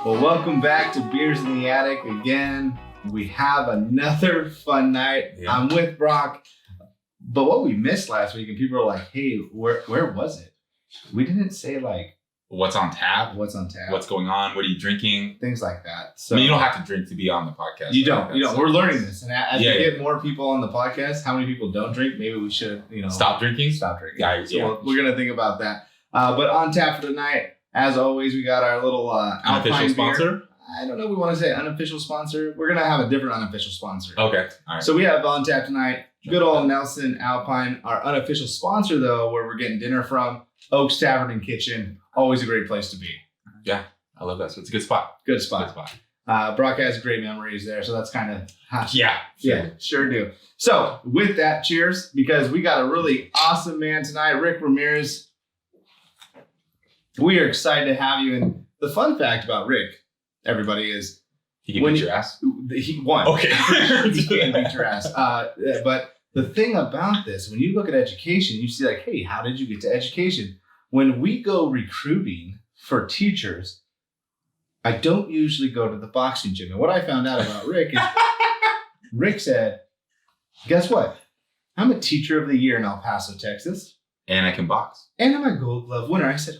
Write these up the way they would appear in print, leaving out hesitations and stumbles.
Well, welcome back to Beers in the Attic again. We have another fun night. Yeah. I'm with Broc. But what we missed last week, and people are like, hey, where was it? We didn't say like... What's on tap? What's going on? What are you drinking? Things like that. So, I mean, you don't have to drink to be on the podcast. You don't. We're learning this. And as we get more people on the podcast, how many people don't drink? Maybe we should, Stop drinking? Stop drinking. So we're going to think about that. But on tap for tonight, as always, we got our little unofficial sponsor. I don't know if we want to say unofficial sponsor. We're going to have a different unofficial sponsor. Okay. All right. So we have on tap tonight, good old Nelson Alpine. Our unofficial sponsor, though, where we're getting dinner from, Oaks Tavern and Kitchen. Always a great place to be. Yeah, I love that. So it's a good spot. Good spot. Broc has great memories there, so that's kind of... Yeah, sure do. So with that, cheers, because we got a really awesome man tonight, Rick Ramirez. We are excited to have you. And the fun fact about Rick, everybody, is... He can beat your ass? He won. Okay. He can beat your ass. But the thing about this, when you look at education, you see like, hey, how did you get to education? When we go recruiting for teachers, I don't usually go to the boxing gym. And what I found out about Rick is Rick said, guess what? I'm a teacher of the year in El Paso, Texas. And I can box. And I'm a Gold Glove winner. I said,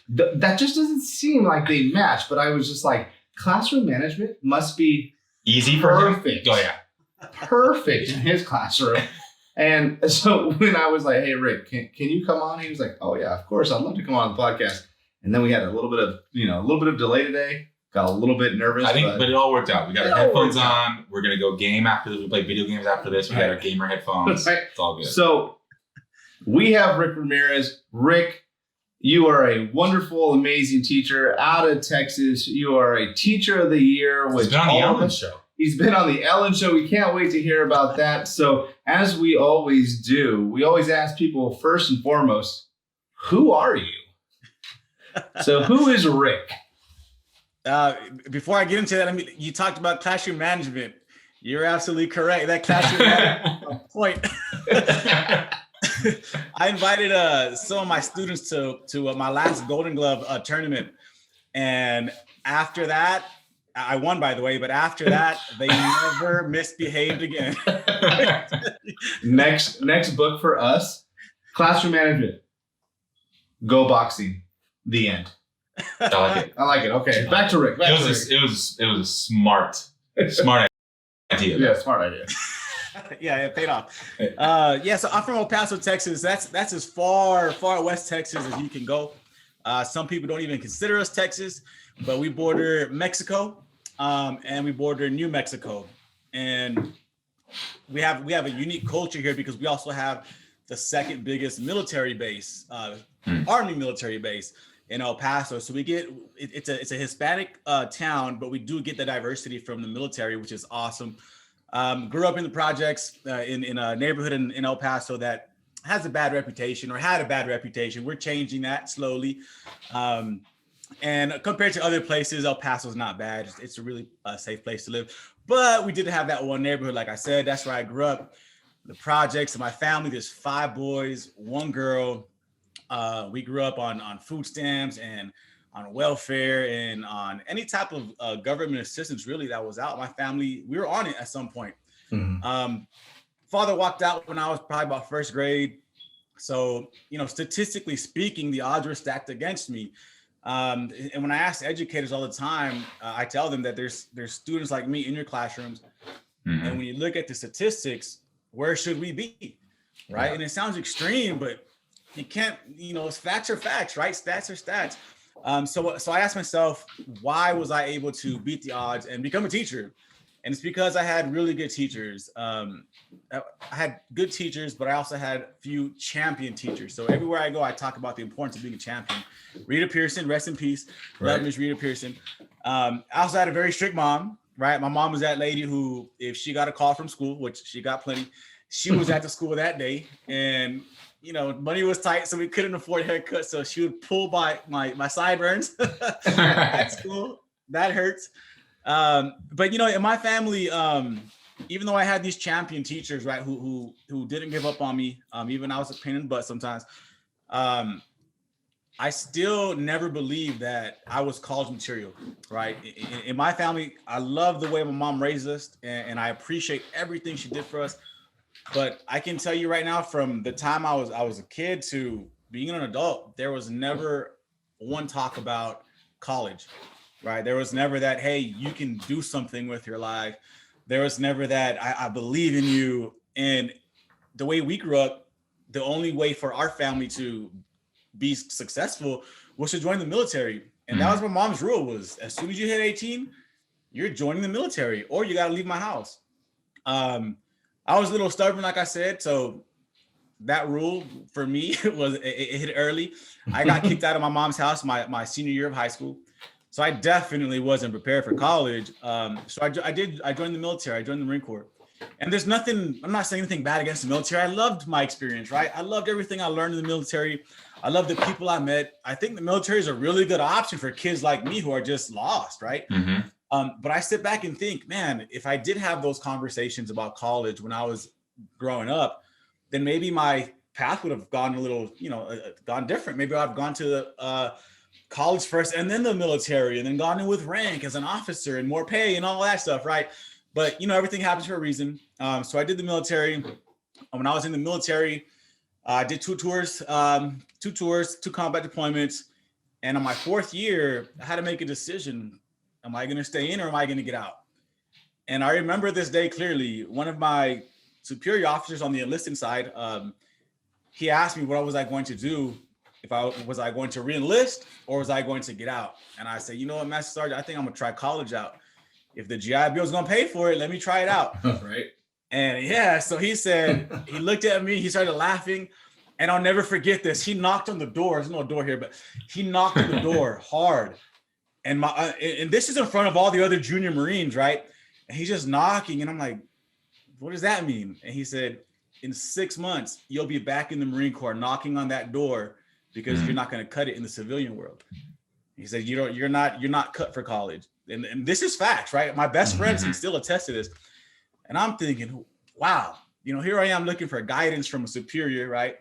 that just doesn't seem like they match. But I was just like, classroom management must be easy for perfect. Oh, yeah. Perfect in his classroom. And so when I was like, hey, Rick, can you come on? He was like, oh, yeah, of course. I'd love to come on the podcast. And then we had a little bit of delay today. Got a little bit nervous. But it all worked out. We got our headphones on. We're going to go game after this. We play video games after this. We got our gamer headphones. Right. It's all good. So we have Rick Ramirez. Rick, you are a wonderful, amazing teacher out of Texas. You are a teacher of the year. He's been on the Ellen Show. He's been on the Ellen Show. We can't wait to hear about that. So as we always do, we always ask people first and foremost, who are you? So who is Rick? Before I get into that, I mean, you talked about classroom management. You're absolutely correct. That classroom management point. I invited some of my students to my last Golden Glove tournament. And after that, I won, by the way, but after that, they never misbehaved again. Next book for us, classroom management. Go boxing. The end. I like it. Okay, back to Rick. It was a smart idea. Yeah, smart idea. Yeah, it paid off. So I'm from El Paso, Texas. That's as far west Texas as you can go. Some people don't even consider us Texas, but we border Mexico, and we border New Mexico, and we have a unique culture here because we also have the second biggest military base, Army military base in El Paso. So we get it's a Hispanic town, but we do get the diversity from the military, which is awesome. Grew up in the projects in a neighborhood in El Paso that has a bad reputation or had a bad reputation. We're changing that slowly. And compared to other places, El Paso is not bad. It's a really safe place to live. But we did have that one neighborhood, like I said, that's where I grew up. The projects of my family, there's 5 boys, 1 girl. We grew up on food stamps and on welfare and on any type of government assistance really that was out. My family, we were on it at some point. Mm-hmm. Father walked out when I was probably about 1st grade. So, statistically speaking, the odds were stacked against me. And when I ask educators all the time, I tell them that there's students like me in your classrooms. Mm-hmm. And when you look at the statistics, where should we be? Right. Yeah. And it sounds extreme, but you can't, facts are facts, right? Stats are stats. So I asked myself, why was I able to beat the odds and become a teacher? And it's because I had really good teachers. I had good teachers, but I also had a few champion teachers. So everywhere I go, I talk about the importance of being a champion. Rita Pearson, rest in peace. Right. Love Miss Rita Pearson. I also had a very strict mom, right? My mom was that lady who, if she got a call from school, which she got plenty, she was at the school that day. And money was tight, so we couldn't afford haircuts. So she would pull by my sideburns at school. That hurts. But in my family, even though I had these champion teachers, right, who didn't give up on me, even I was a pain in the butt sometimes. I still never believed that I was college material, right? In my family, I love the way my mom raised us, and I appreciate everything she did for us. But I can tell you right now, from the time I was a kid to being an adult, there was never one talk about college, right? There was never that, hey, you can do something with your life. There was never that, I believe in you. And the way we grew up, the only way for our family to be successful was to join the military. And that was my mom's rule, was as soon as you hit 18, you're joining the military or you got to leave my house. I was a little stubborn, like I said. So that rule for me was it hit early. I got kicked out of my mom's house my senior year of high school. So I definitely wasn't prepared for college. So I joined the military. I joined the Marine Corps. And there's nothing, I'm not saying anything bad against the military. I loved my experience, right? I loved everything I learned in the military. I love the people I met. I think the military is a really good option for kids like me who are just lost, right? But I sit back and think, man, if I did have those conversations about college when I was growing up, then maybe my path would have gone a little, gone different. Maybe I've gone to college first and then the military and then gone in with rank as an officer and more pay and all that stuff, right? But, everything happens for a reason. So I did the military. When I was in the military, I did two tours, 2 combat deployments. And on my 4th year, I had to make a decision. Am I going to stay in or am I going to get out? And I remember this day clearly. One of my superior officers on the enlisting side, he asked me what was I going to do, was I going to re-enlist or was I going to get out? And I said, you know what, Master Sergeant, I think I'm going to try college out. If the GI Bill is going to pay for it, let me try it out. Right. And yeah, so he said, he looked at me, he started laughing. And I'll never forget this. He knocked on the door. There's no door here, but he knocked on the door hard. And and this is in front of all the other junior Marines, right? And he's just knocking. And I'm like, what does that mean? And he said, in 6 months, you'll be back in the Marine Corps knocking on that door because you're not going to cut it in the civilian world. He said, you're not cut for college. And this is facts, right? My best friends can still attest to this. And I'm thinking, wow, here I am looking for guidance from a superior, right?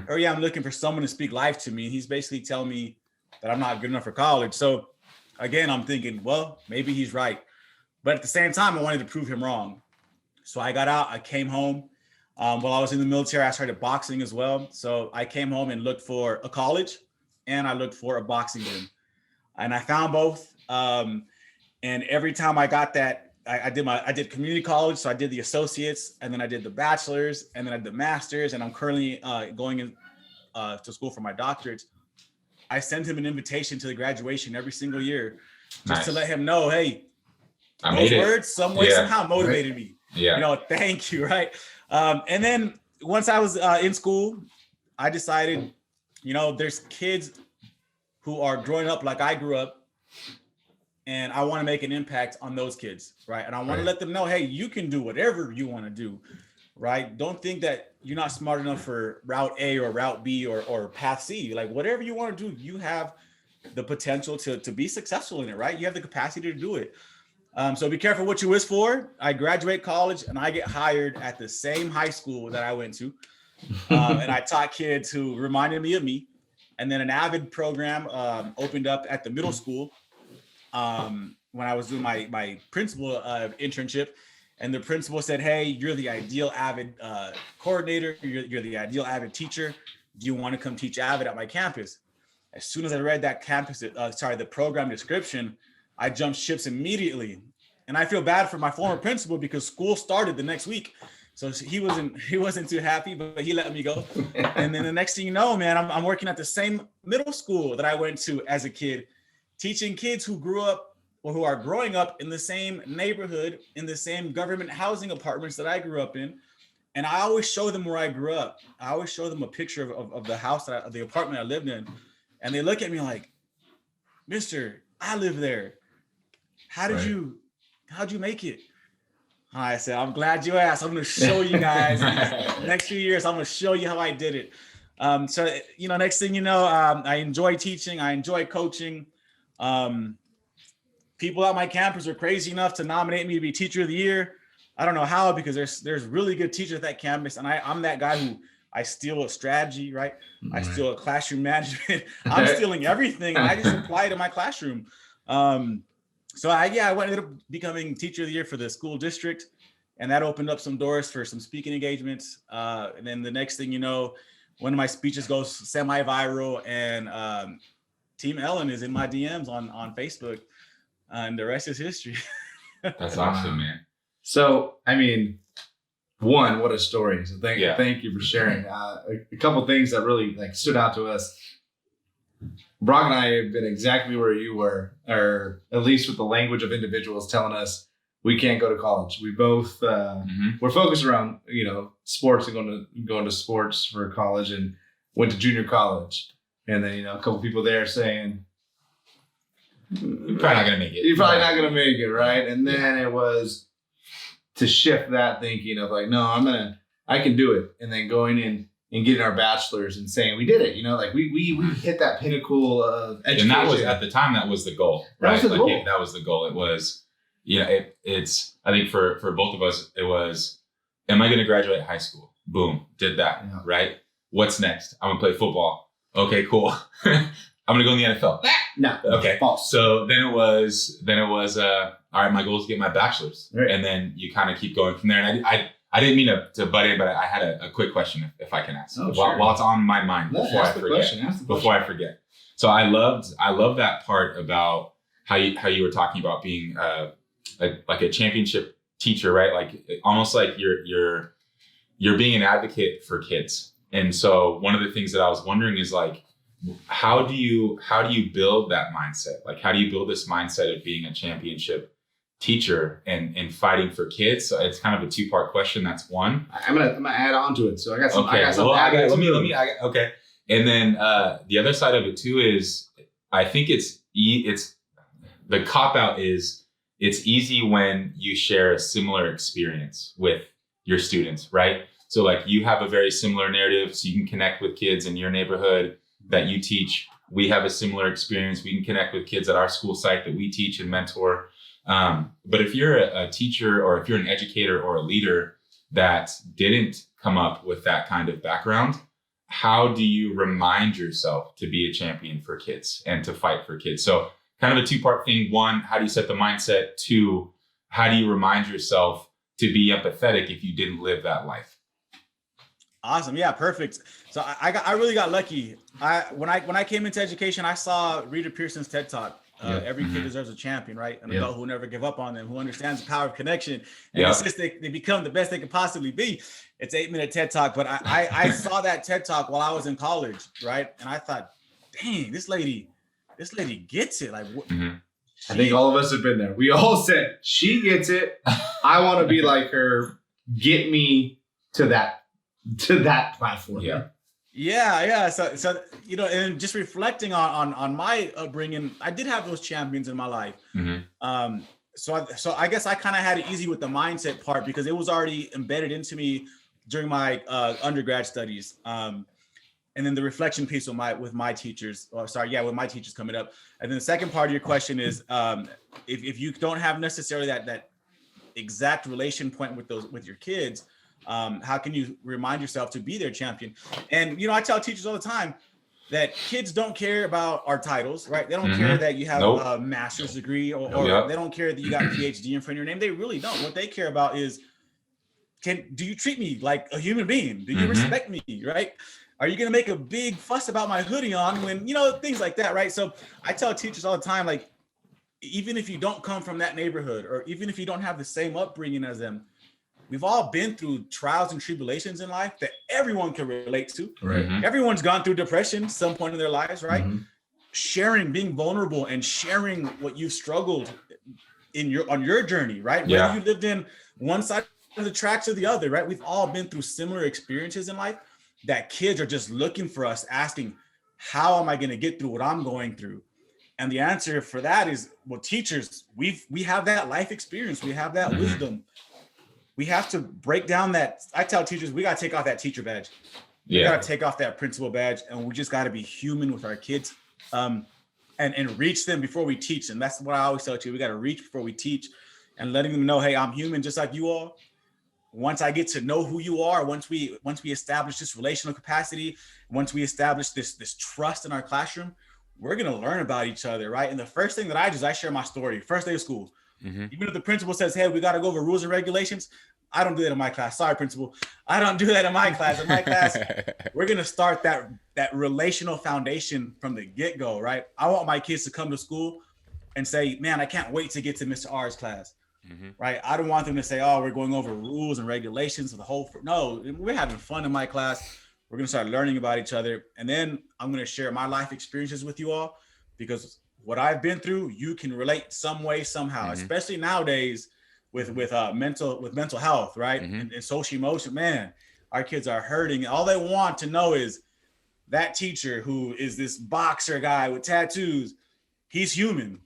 Or I'm looking for someone to speak life to me. And he's basically telling me that I'm not good enough for college. So again, I'm thinking, well, maybe he's right. But at the same time, I wanted to prove him wrong. So I got out, I came home. While I was in the military, I started boxing as well. So I came home and looked for a college and I looked for a boxing gym. And I found both. And every time I got that, I did community college. So I did the associates and then I did the bachelor's and then I did the master's. And I'm currently going in to school for my doctorates. I sent him an invitation to the graduation every single year just to let him know, hey, those words some way, somehow motivated me. Yeah. Thank you. Right. And then once I was in school, I decided, there's kids who are growing up like I grew up. And I want to make an impact on those kids, right? And I want to let them know, hey, you can do whatever you want to do, right? Don't think that you're not smart enough for route A or route B or path C. Like whatever you want to do, you have the potential to be successful in it, right? You have the capacity to do it. So be careful what you wish for. I graduate college and I get hired at the same high school that I went to. And I taught kids who reminded me of me. And then an AVID program opened up at the middle school. When I was doing my principal internship, and the principal said, hey, you're the ideal AVID coordinator. You're the ideal AVID teacher. Do you want to come teach AVID at my campus? As soon as I read that the program description, I jumped ships immediately. And I feel bad for my former principal because school started the next week. So he wasn't too happy, but he let me go. And then the next thing you know, man, I'm working at the same middle school that I went to as a kid, teaching kids who grew up or who are growing up in the same neighborhood, in the same government housing apartments that I grew up in. And I always show them where I grew up. I always show them a picture of the house, of the apartment I lived in. And they look at me like, Mister, I live there. How'd you make it? I said, I'm glad you asked. I'm going to show you guys next few years. I'm going to show you how I did it. So, next thing you know, I enjoy teaching. I enjoy coaching. People at my campus are crazy enough to nominate me to be teacher of the year. I don't know how, because there's really good teachers at that campus. And I'm that guy who I steal a strategy, right? I Right. steal a classroom management. I'm stealing everything. I just apply it to my classroom. So I ended up becoming teacher of the year for the school district, and that opened up some doors for some speaking engagements. And then the next thing you know, one of my speeches goes semi-viral, and Team Ellen is in my DMs on Facebook, and the rest is history. That's awesome, man. So, I mean, one, what a story. So thank you for sharing. A couple things that really like stood out to us. Brock and I have been exactly where you were, or at least with the language of individuals telling us we can't go to college. We both we're focused around sports and going to sports for college, and went to junior college. And then a couple people there saying, "You're probably not gonna make it. You're probably not gonna make it, right?" And then it was to shift that thinking of like, no, I can do it, and then going in and getting our bachelor's and saying we did it. Like we hit that pinnacle of education. And that was at the time, that was the goal, right? That was the goal. That was the goal. It was, it's I think for both of us, it was, am I going to graduate high school? Boom, did that, right? What's next? I'm gonna play football. Okay, cool. I'm gonna go in the NFL. No. Okay. False. So then it was all right, my goal is to get my bachelor's. Right. And then you kind of keep going from there. And I didn't mean to butt in, but I had a quick question if I can ask. Oh, sure. While it's on my mind before I forget. So I love that part about how you were talking about being like a championship teacher, right? Like almost like you're being an advocate for kids. And so one of the things that I was wondering is like, how do you build that mindset? Like, how do you build this mindset of being a championship teacher and fighting for kids? So it's kind of a two-part question. That's one. I'm gonna add on to it. So I got some. Okay. Okay. And then the other side of it too is, I think it's the cop out is it's easy when you share a similar experience with your students, right? So like you have a very similar narrative, so you can connect with kids in your neighborhood that you teach. We have a similar experience. We can connect with kids at our school site that we teach and mentor. But if you're a teacher, or if you're an educator or a leader that didn't come up with that kind of background, how do you remind yourself to be a champion for kids and to fight for kids? So kind of a two-part thing. One, how do you set the mindset? Two, how do you remind yourself to be empathetic if you didn't live that life? Awesome. Yeah, perfect. So I really got lucky. When I came into education, I saw Reader Pearson's TED Talk. Every kid deserves a champion, right? An adult who will never give up on them, who understands the power of connection, and insists they become the best they can possibly be. It's 8-minute TED Talk, but I saw that TED Talk while I was in college, right? And I thought, dang, this lady gets it. Like, I think all of us have been there. We all said, she gets it. I want to be like her. Get me to that platform. Yeah. So and just reflecting on my upbringing, I did have those champions in my life. So I guess I kind of had it easy with the mindset part because it was already embedded into me during my undergrad studies. And then the reflection piece with my teachers, with my teachers coming up. And then the second part of your question is, if you don't have necessarily that exact relation point with your kids, how can you remind yourself to be their champion? And, I tell teachers all the time that kids don't care about our titles, right? They don't care that you have a master's degree or they don't care that you got a PhD in front of your name. They really don't. What they care about is, do you treat me like a human being? Do you respect me, right? Are you going to make a big fuss about my hoodie on when, things like that, right? So I tell teachers all the time, like, even if you don't come from that neighborhood, or even if you don't have the same upbringing as them, we've all been through trials and tribulations in life that everyone can relate to. Right. Everyone's gone through depression some point in their lives, right? Sharing, being vulnerable and sharing what you've struggled on your journey, right? Whether you lived in one side of the tracks or the other, right? We've all been through similar experiences in life that kids are just looking for us, asking, how am I going to get through what I'm going through? And the answer for that is, well, teachers, we have that life experience. We have that wisdom. We have to break down that. I tell teachers, we got to take off that teacher badge. We got to take off that principal badge, and we just got to be human with our kids, and reach them before we teach them. That's what I always tell you. We got to reach before we teach, and letting them know, hey, I'm human just like you all. once I get to know who you are, once we establish this relational capacity, once we establish this trust in our classroom, we're gonna learn about each other, right? And the first thing that I do is I share my story. First day of school, even if the principal says, "Hey, we got to go over rules and regulations," I don't do that in my class. Sorry, principal, I don't do that in my class. In my class, we're gonna start that relational foundation from the get go, right? I want my kids to come to school and say, "Man, I can't wait to get to Mr. R's class." Right? I don't want them to say, "Oh, we're going over rules and regulations of the whole." No, we're having fun in my class. We're going to start learning about each other. And then I'm going to share my life experiences with you all, because what I've been through, you can relate some way, somehow, especially nowadays with mental health, right? And social emotion. Man, our kids are hurting. All they want to know is that teacher who is this boxer guy with tattoos, he's human.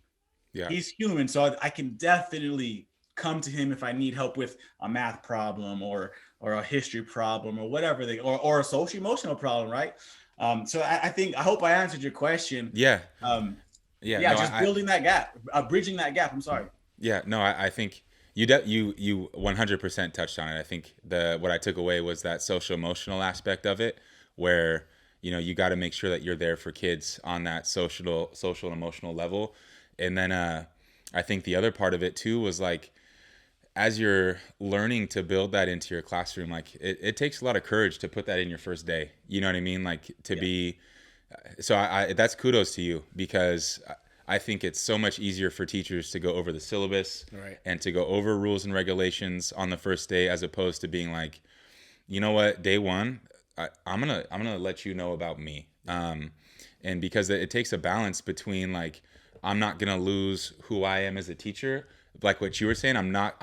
Yeah. He's human. So I can definitely come to him if I need help with a math problem or a history problem or whatever or a social emotional problem, right? So I hope I answered your question. Yeah. Building that gap, bridging that gap. I'm sorry. Yeah, no, I think you 100% touched on it. I think what I took away was that social emotional aspect of it, where you got to make sure that you're there for kids on that social and emotional level. And then I think the other part of it too was like, as you're learning to build that into your classroom, like it takes a lot of courage to put that in your first day. You know what I mean? Like to be, so that's kudos to you, because I think it's so much easier for teachers to go over the syllabus and to go over rules and regulations on the first day, as opposed to being like, you know what, day one, I'm gonna let you know about me. And because it takes a balance between like, I'm not gonna lose who I am as a teacher. Like what you were saying, I'm not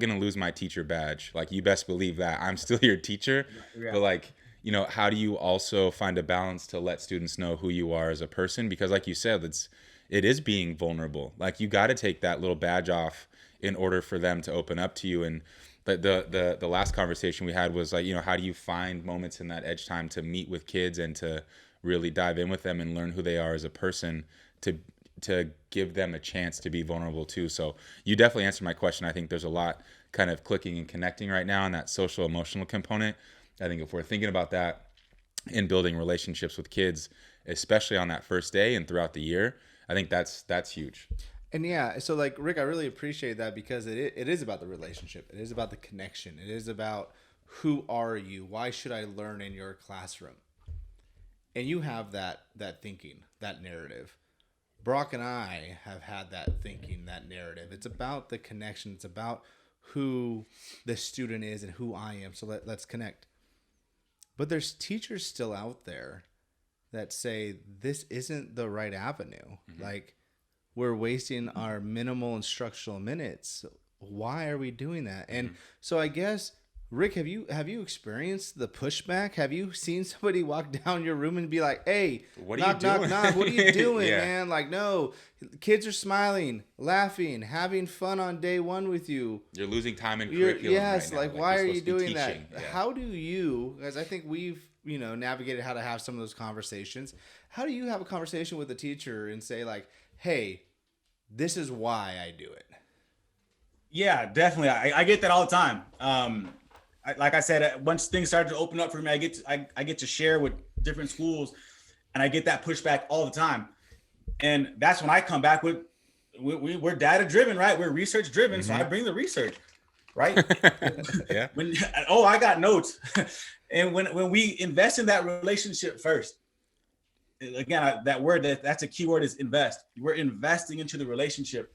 gonna lose my teacher badge. Like, you best believe that I'm still your teacher. But like, how do you also find a balance to let students know who you are as a person? Because like you said, it is being vulnerable. Like, you got to take that little badge off in order for them to open up to you. And the last conversation we had was like, how do you find moments in that edge time to meet with kids and to really dive in with them and learn who they are as a person, to give them a chance to be vulnerable too. So you definitely answered my question. I think there's a lot kind of clicking and connecting right now in that social emotional component. I think if we're thinking about that in building relationships with kids, especially on that first day and throughout the year, I think that's huge. And yeah, so like Rick, I really appreciate that, because it is about the relationship. It is about the connection. It is about, who are you? Why should I learn in your classroom? And you have that thinking, that narrative. Broc and I have had that thinking, that narrative. It's about the connection. It's about who the student is and who I am. So let's connect. But there's teachers still out there that say this isn't the right avenue. Like, we're wasting our minimal instructional minutes. Why are we doing that? And so I guess, Rick, have you experienced the pushback? Have you seen somebody walk down your room and be like, "Hey, what are you doing? What are you doing, man?" Like, no, kids are smiling, laughing, having fun on day one with you. You're losing time in curriculum. Yes, right now. like why are you doing that? Yeah. How do you, because I think we've navigated how to have some of those conversations. How do you have a conversation with a teacher and say like, "Hey, this is why I do it"? Yeah, definitely. I get that all the time. Like I said, once things started to open up for me, I get to share with different schools, and I get that pushback all the time. And that's when I come back with, we're data driven, right? We're research driven. So I bring the research, right? Yeah. I got notes. And when we invest in that relationship first, again, that word, that's a key word, is invest. We're investing into the relationship.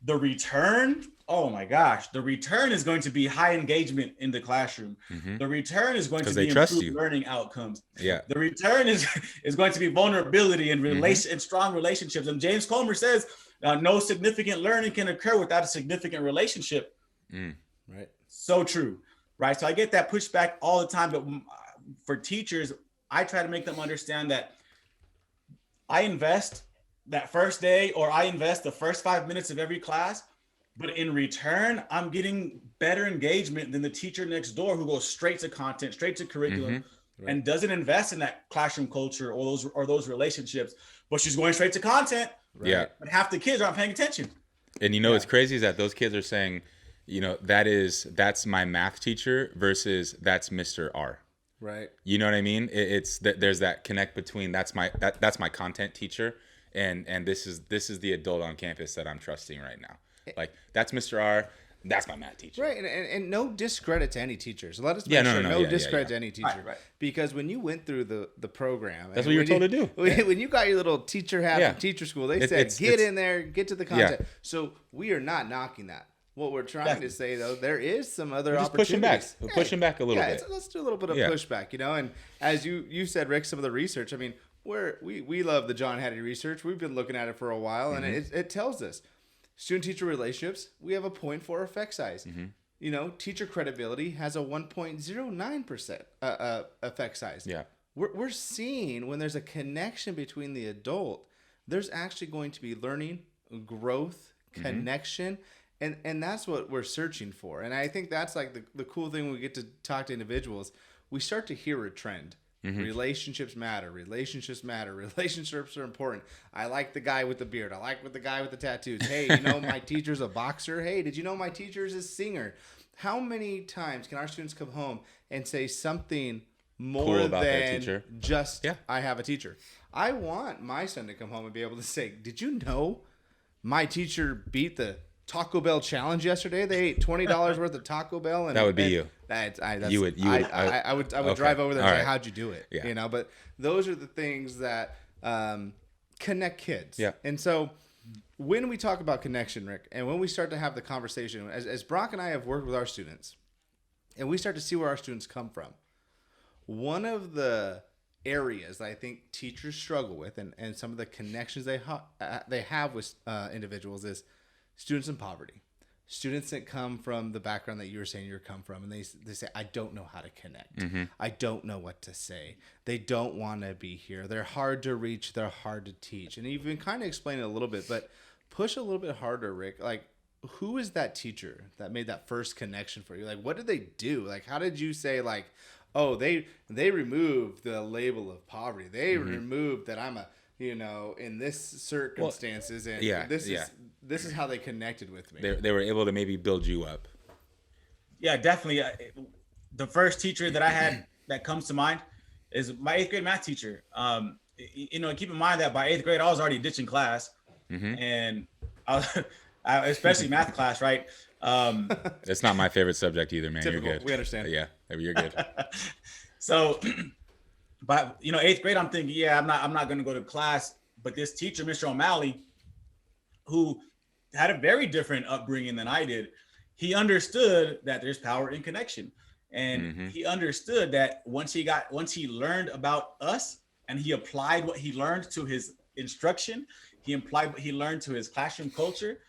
The return, oh my gosh, the return is going to be high engagement in the classroom. The return is going to be improved learning outcomes. Yeah. The return is going to be vulnerability and and strong relationships. And James Comer says, no significant learning can occur without a significant relationship. Right. So true. Right. So I get that pushback all the time. But for teachers, I try to make them understand that I invest that first day, or I invest the first 5 minutes of every class, but in return, I'm getting better engagement than the teacher next door who goes straight to content, straight to curriculum, and doesn't invest in that classroom culture or those relationships, but she's going straight to content. Right? Yeah. But half the kids aren't paying attention. And what's crazy is that those kids are saying, that's my math teacher versus that's Mr. R. Right. You know what I mean? It's that there's that connect between that's my content teacher and this is the adult on campus that I'm trusting right now. Like that's Mr. R. That's my math teacher. Right, and no discredit to any teachers. Let us Yeah, make sure no, discredit to any teacher. Right. Because when you went through the program, That's what you're told to do. When you got your little teacher hat from teacher school, they said get in there, get to the content. Yeah. So we are not knocking that. What we're trying to say though, there is some other just opportunities. We're pushing back a little bit. Let's do a little bit of pushback, And as you said, Rick, some of the research. I mean, we love the John Hattie research. We've been looking at it for a while, and it tells us. Student-teacher relationships, we have a 0.4 effect size. Teacher credibility has a 1.09% effect size. Yeah. We're seeing when there's a connection between the adult, there's actually going to be learning, growth, connection, and that's what we're searching for. And I think that's like the cool thing when we get to talk to individuals, we start to hear a trend. Relationships matter. Relationships matter. Relationships are important. I like the guy with the beard. I like the guy with the tattoos. Hey, my teacher's a boxer. Hey, did you know my teacher's a singer? How many times can our students come home and say something more cool about their than teacher. just I have a teacher? I want my son to come home and be able to say, did you know my teacher beat the Taco Bell challenge yesterday? They ate $20 worth of Taco Bell, and that would be you. I would drive over there and say, how'd you do it? Yeah. But those are the things that connect kids. Yeah. And so when we talk about connection, Rick, and when we start to have the conversation, as Brock and I have worked with our students, and we start to see where our students come from, one of the areas that I think teachers struggle with, and some of the connections they have with individuals is students in poverty. Students that come from the background that you were saying you come from, and they say, I don't know how to connect. I don't know what to say. They don't want to be here. They're hard to reach. They're hard to teach. And you've been kind of explaining it a little bit, but push a little bit harder, Rick. Like, who is that teacher that made that first connection for you? Like, what did they do? Like, how did you say, like, oh, they removed the label of poverty. They removed that I'm a, in this circumstances, and this is how they connected with me. They were able to maybe build you up. Yeah, definitely. The first teacher that I had that comes to mind is my 8th grade math teacher. Keep in mind that by 8th grade, I was already ditching class, and especially math class, right? It's not my favorite subject either, man. Typical. You're good. We understand. Yeah, you're good. So, but 8th grade, I'm thinking, I'm not going to go to class. But this teacher, Mr. O'Malley, who had a very different upbringing than I did, he understood that there's power in connection, and he understood that once he learned about us and he applied what he learned to his instruction, he applied what he learned to his classroom culture.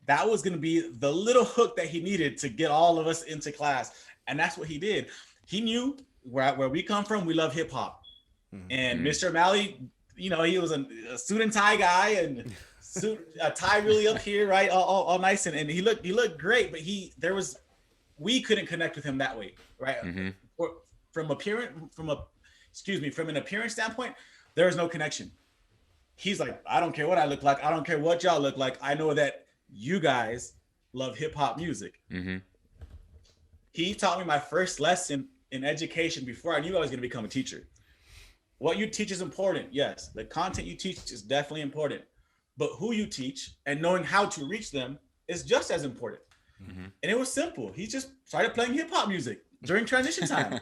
That was going to be the little hook that he needed to get all of us into class. And that's what he did. He knew where we come from, we love hip hop. And Mr. O'Malley, he was a suit and tie guy, and a tie really up here, right? All nice. And he looked great, but we couldn't connect with him that way, right? From an appearance standpoint, there was no connection. He's like, I don't care what I look like. I don't care what y'all look like. I know that you guys love hip hop music. He taught me my first lesson in education before I knew I was going to become a teacher. What you teach is important. Yes, the content you teach is definitely important, but who you teach and knowing how to reach them is just as important. And it was simple. He just started playing hip hop music during transition time.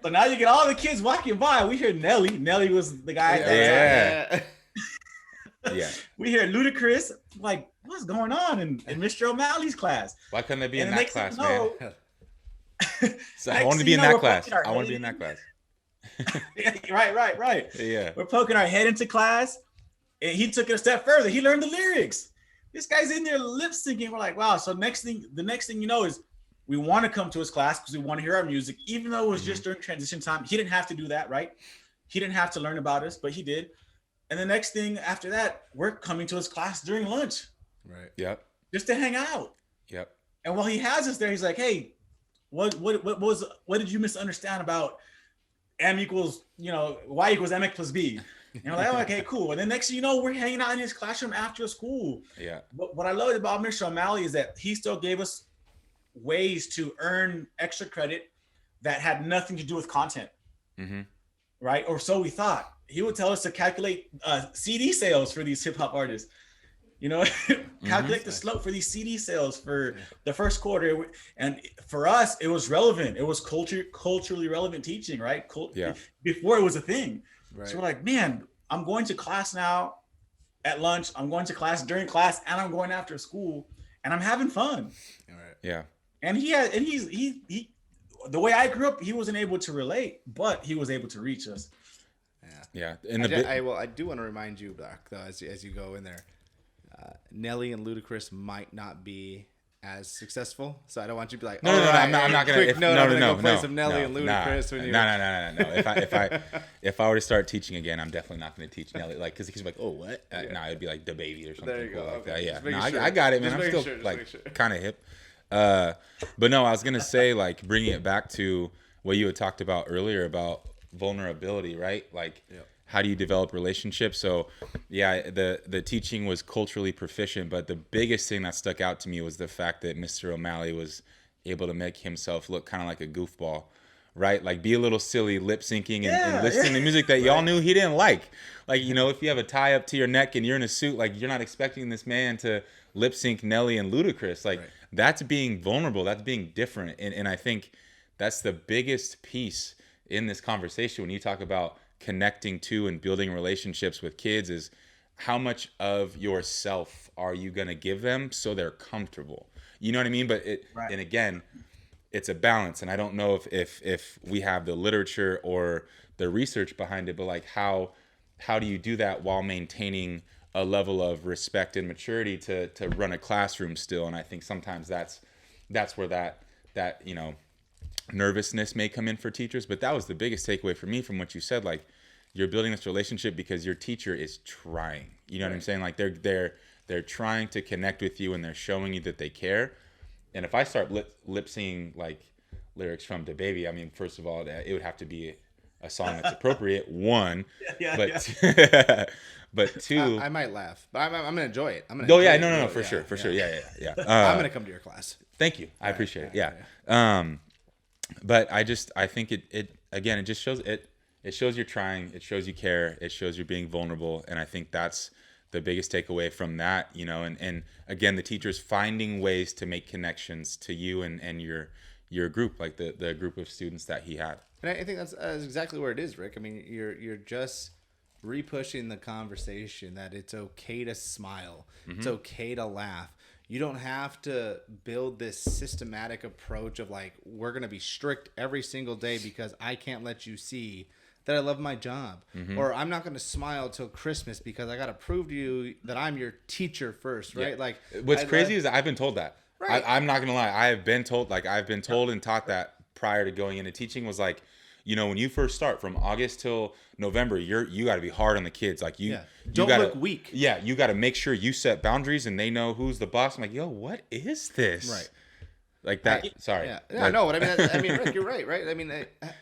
So now you get all the kids walking by. We hear Nelly. Nelly was the guy. We hear Ludacris. Like, what's going on in Mr. O'Malley's class? Why couldn't they be in that class, man? So I Next want to thing be in you know, that class. our I want to head- be in that class. Right. Yeah. We're poking our head into class, and he took it a step further. He learned the lyrics. This guy's in there lip syncing. We're like, wow. So the next thing you know is we want to come to his class because we want to hear our music, even though it was just during transition time. He didn't have to do that, right? He didn't have to learn about us, but he did. And the next thing after that, we're coming to his class during lunch. Right. Yep. Just to hang out. Yep. And while he has us there, he's like, hey, what did you misunderstand about M equals, Y equals MX plus B? And we're like, oh, okay, cool. And then next thing you know, we're hanging out in his classroom after school. Yeah. What I loved about Mr. O'Malley is that he still gave us ways to earn extra credit that had nothing to do with content. Mm-hmm. Right? Or so we thought. He would tell us to calculate CD sales for these hip hop artists. You know, calculate the slope for these CD sales for the first quarter. And for us, it was relevant. It was culturally relevant teaching, right? Before it was a thing. Right. So we're like, man, I'm going to class now at lunch. I'm going to class during class, and I'm going after school, and I'm having fun. All right. Yeah. And he the way I grew up, he wasn't able to relate, but he was able to reach us. Yeah. And I do want to remind you, Broc, though, as you go in there, Nelly and Ludacris might not be as successful, so I don't want you to be like, no, I'm not gonna. Play some Nelly and Ludacris when you. No. If I were to start teaching again, I'm definitely not going to teach Nelly, like, because he's like, oh, what? No, it'd be like the baby or something. There you go. Like that. Yeah, no, I got it, man. I'm still kind of hip. But no, I was gonna say, like, bringing it back to what you had talked about earlier about vulnerability, right? Like, how do you develop relationships? So, yeah, the teaching was culturally proficient, but the biggest thing that stuck out to me was the fact that Mr. O'Malley was able to make himself look kind of like a goofball, right? Like, be a little silly, lip syncing and listening to music that y'all knew he didn't like. Like, you know, if you have a tie up to your neck and you're in a suit, like, you're not expecting this man to lip sync Nelly and Ludacris. Like, that's being vulnerable. That's being different. And I think that's the biggest piece in this conversation when you talk about connecting to and building relationships with kids is how much of yourself are you going to give them so they're comfortable. You know what I mean? But and again, it's a balance. And I don't know if we have the literature or the research behind it, but like how do you do that while maintaining a level of respect and maturity to run a classroom still? And I think sometimes that's where that you know, nervousness may come in for teachers. But that was the biggest takeaway for me from what you said. Like, you're building this relationship because your teacher is trying. You know what I'm saying? Like, they're trying to connect with you and they're showing you that they care. And if I start lip singing like lyrics from Da Baby, I mean, first of all, it would have to be a song that's appropriate. One, but two, I might laugh, but I'm gonna enjoy it. I'm gonna. Oh yeah, no, for sure. Yeah. I'm gonna come to your class. Thank you, I appreciate it. Yeah. But I think it again, it just shows it shows you're trying, it shows you care, it shows you're being vulnerable, and I think that's the biggest takeaway from that, you know. And again, the teachers finding ways to make connections to you and your group, like the group of students that he had. And I think that's exactly where it is, Rick. I mean, you're just repushing the conversation that it's okay to smile, it's okay to laugh. You don't have to build this systematic approach of like, we're going to be strict every single day because I can't let you see that I love my job. Or I'm not going to smile till Christmas because I got to prove to you that I'm your teacher first, right? Yeah. Like, what's crazy is I've been told that. Right. I'm not going to lie. I've been told and taught that prior to going into teaching was like, you know, when you first start from August till November, you got to be hard on the kids. Like you don't look weak. Yeah, you got to make sure you set boundaries and they know who's the boss. I'm like, yo, what is this? Right. Like that. Sorry. Yeah. No, what I mean, Rick, you're right. I mean,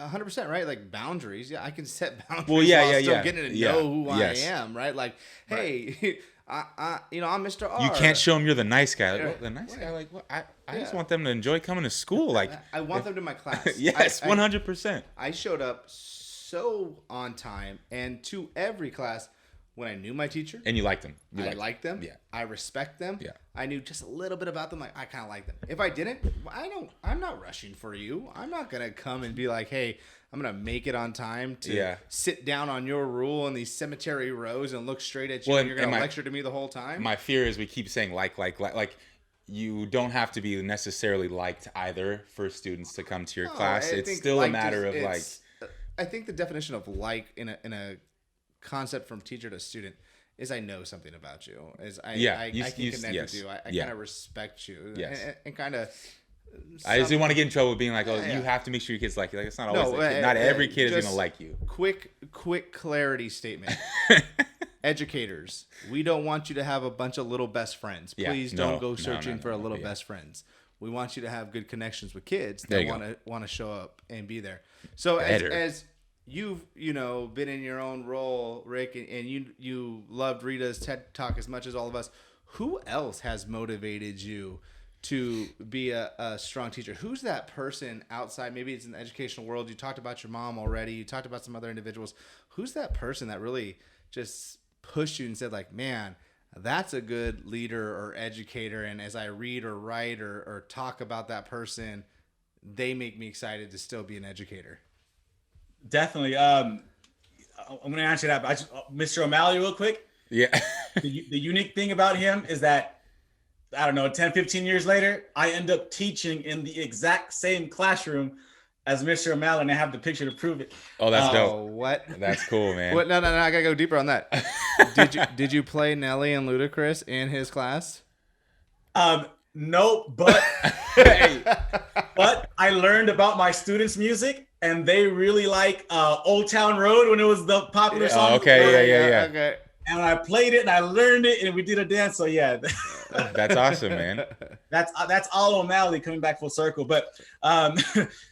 100%, right? Like boundaries. Yeah, I can set boundaries. Well, while still getting to know who I am, right? Like, hey, I'm Mr. R. You can't show them you're the nice guy. Like, well, the nice guy, like, what? I just want them to enjoy coming to school. Like, I want them to my class. Yes, 100%. I showed up so on time and to every class when I knew my teacher. And you liked them. I liked them. Yeah. I respect them. Yeah. I knew just a little bit about them. Like, I kind of like them. If I didn't, I'm not rushing for you. I'm not going to come and be like, hey, I'm going to make it on time to sit down on your rule in these cemetery rows and look straight at you and you're going to lecture to me the whole time. My fear is we keep saying like. You don't have to be necessarily liked either for students to come to your class. It's still a matter of like. I think the definition of like in a concept from teacher to student is I know something about you. I can connect with you. I kind of respect you. Yes. And kind of. I just didn't want to get in trouble with being like, you have to make sure your kids like you. Like, it's not always not every kid is going to like you. Quick clarity statement. Educators, we don't want you to have a bunch of little best friends. Please don't go searching for a little best friends. We want you to have good connections with kids that want to show up and be there. So as you've been in your own role, Rick, and you loved Rita's TED Talk as much as all of us, who else has motivated you to be a strong teacher? Who's that person outside? Maybe it's in the educational world. You talked about your mom already. You talked about some other individuals. Who's that person that really just pushed you and said, like, man, that's a good leader or educator, and as I read or write or talk about that person, they make me excited to still be an educator? Definitely. I'm going to answer that, but Mr. O'Malley real quick. Yeah. The unique thing about him is that, I don't know, 10, 15 years later, I end up teaching in the exact same classroom as Mr. O'Malley, and I have the picture to prove it. Oh, that's dope. What? That's cool, man. What? No, I gotta go deeper on that. Did you play Nelly and Ludacris in his class? No, but but I learned about my students' music, and they really like Old Town Road when it was the popular song. Okay, yeah. Okay. And I played it, and I learned it, and we did a dance. So yeah, That's awesome, man. that's all O'Malley coming back full circle. But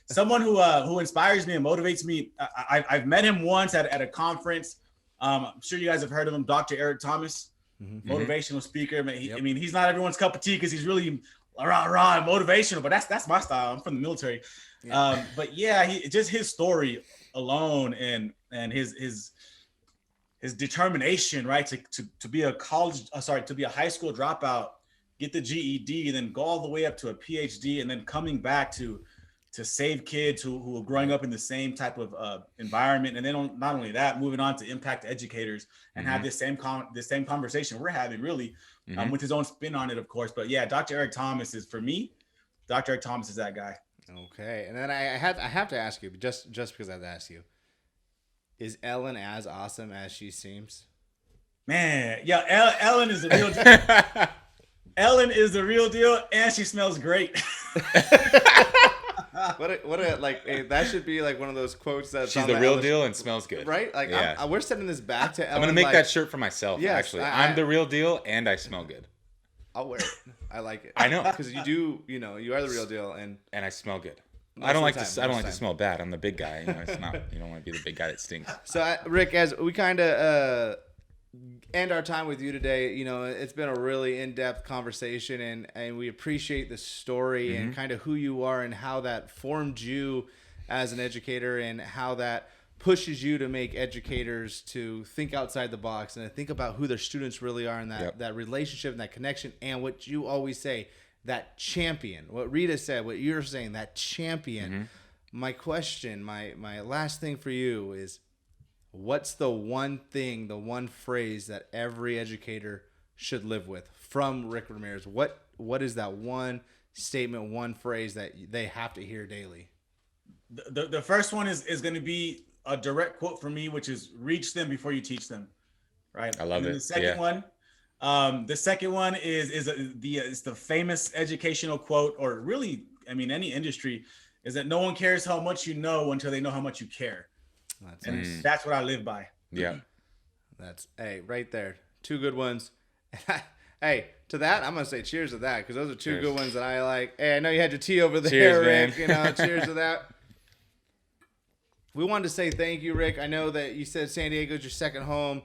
someone who inspires me and motivates me. I've met him once at a conference. I'm sure you guys have heard of him, Dr. Eric Thomas, motivational speaker. I mean, he's not everyone's cup of tea because he's really rah and motivational, but that's my style. I'm from the military. Yeah. But yeah, just his story alone and his determination, right, to be a high school dropout, get the GED, and then go all the way up to a PhD, and then coming back to save kids who are growing up in the same type of environment, and then not only that, moving on to impact educators and have this same conversation we're having, really, with his own spin on it, of course. But yeah, Dr. Eric Thomas is, for me, Dr. Eric Thomas is that guy. Okay, and then I have to ask you, just because I have to ask you. Is Ellen as awesome as she seems? Man, yeah, Ellen is the real deal. Ellen is the real deal, and she smells great. What a like that should be like one of those quotes that she's the real deal and smells good, right? Like, yeah. We're sending this back to Ellen. I'm gonna make that shirt for myself. Yes, actually, I'm the real deal and I smell good. I'll wear it. I like it. I know, because you are the real deal, and I smell good. I don't like to smell bad. I'm the big guy. It's not. You don't want to be the big guy that stinks. So, Rick, as we kind of end our time with you today, it's been a really in-depth conversation, and we appreciate the story and kind of who you are and how that formed you as an educator and how that pushes you to make educators to think outside the box and to think about who their students really are and that relationship and that connection, and what you always say, that champion, what Rita said, what you're saying, that champion. My question, my last thing for you is, what's the one thing, the one phrase that every educator should live with from Rick Ramirez? What is that one statement, one phrase that they have to hear daily? The first one is going to be a direct quote from me, which is reach them before you teach them. Right. I love it. The second one is the famous educational quote, or really, I mean, any industry, is that no one cares how much you know until they know how much you care. That's what I live by. Yeah. That's, right there. Two good ones. Hey, to that, I'm going to say cheers to that, because those are two good ones that I like. Hey, I know you had your tea over there, cheers, Rick. Cheers to that. We wanted to say thank you, Rick. I know that you said San Diego's your second home.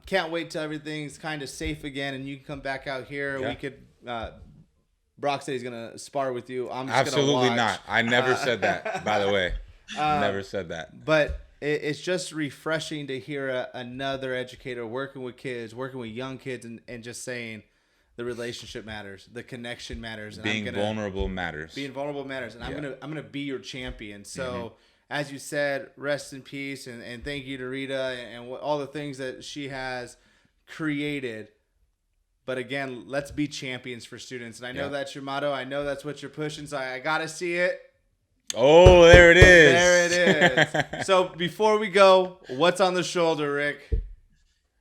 Can't wait till everything's kind of safe again and you can come back out here. Yeah. We could, Broc said he's going to spar with you. I'm just absolutely gonna watch. Not. I never said that, by the way. Never said that. But it's just refreshing to hear another educator working with kids, working with young kids, and just saying the relationship matters, the connection matters, and being vulnerable matters. Being vulnerable matters, and I'm gonna be your champion. So, as you said, rest in peace, and thank you to Rita and all the things that she has created. But again, let's be champions for students, and I know that's your motto. I know that's what you're pushing. So I gotta see it. Oh, there it is. There it is. So before we go, what's on the shoulder, Rick?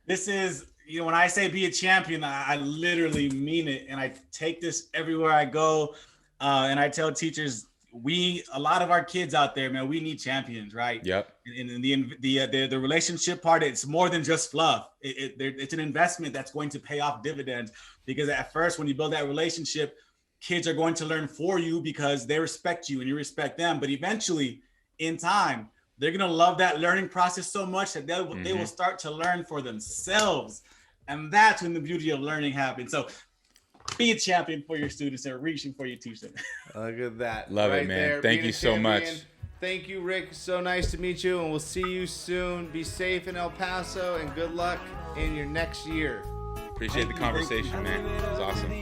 This is, when I say be a champion, I literally mean it. And I take this everywhere I go. And I tell teachers, a lot of our kids out there, man, we need champions, right? Yep. And the relationship part, it's more than just fluff. It's an investment that's going to pay off dividends, because at first, when you build that relationship, kids are going to learn for you because they respect you and you respect them. But eventually, in time, they're going to love that learning process so much that they will start to learn for themselves. And that's when the beauty of learning happens. So be a champion for your students and reaching for your teachers. Look at that. Love it, man. Thank being you a so much. Thank you, Rick. So nice to meet you, and we'll see you soon. Be safe in El Paso, and good luck in your next year. Appreciate the conversation, man. It's awesome.